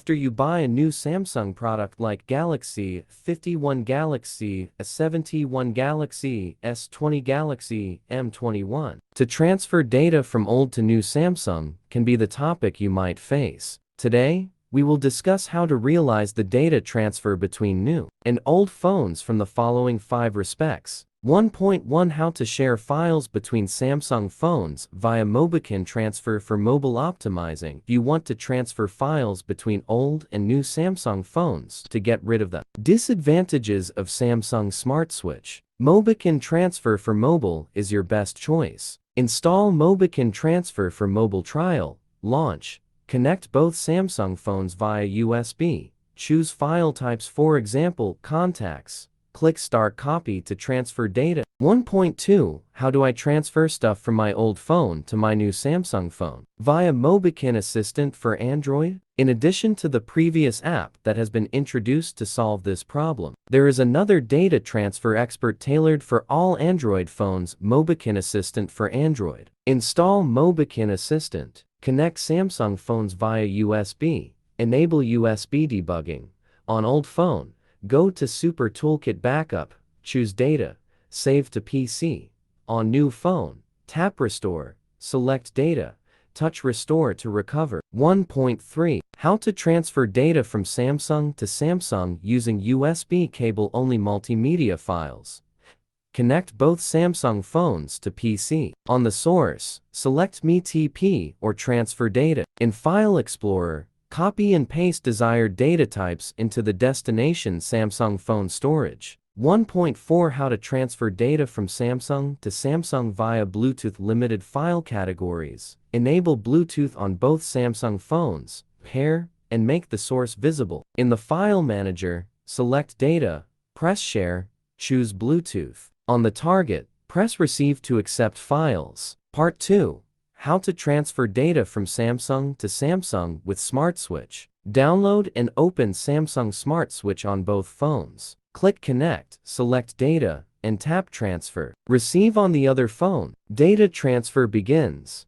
After you buy a new Samsung product like Galaxy A51, Galaxy A71, Galaxy S20, Galaxy M21, to transfer data from old to new Samsung can be the topic you might face. Today, we will discuss how to realize the data transfer between new and old phones from the following 5 respects. 1.1 How to share files between Samsung phones via MobiKin transfer for mobile optimizing. If you want to transfer files between old and new Samsung phones to get rid of the disadvantages of Samsung Smart Switch, MobiKin transfer for mobile is your best choice. Install MobiKin transfer for mobile trial, launch, connect both Samsung phones via USB, choose file types, for example, contacts. Click Start Copy to transfer data. 1.2 How do I transfer stuff from my old phone to my new Samsung phone? Via MobiKin Assistant for Android. In addition to the previous app that has been introduced to solve this problem, there is another data transfer expert tailored for all Android phones, MobiKin Assistant for Android. Install MobiKin Assistant. Connect Samsung phones via USB. Enable USB debugging. On old phone, go to Super Toolkit Backup, choose Data, Save to PC. On new phone, tap Restore, select Data, touch Restore to recover. 1.3 How to transfer data from Samsung to Samsung using USB cable-only multimedia files. Connect both Samsung phones to PC. On the source, select MeTP or transfer data. In File Explorer, copy and paste desired data types into the destination Samsung phone storage. 1.4 How to transfer data from Samsung to Samsung via Bluetooth. Limited file categories. Enable Bluetooth on both Samsung phones, pair, and make the source visible. In the File Manager, select Data, press Share, choose Bluetooth. On the target, press Receive to accept files. Part 2. How to transfer data from Samsung to Samsung with Smart Switch. Download and open Samsung Smart Switch on both phones. Click Connect, select Data, and tap Transfer. Receive on the other phone. Data transfer begins.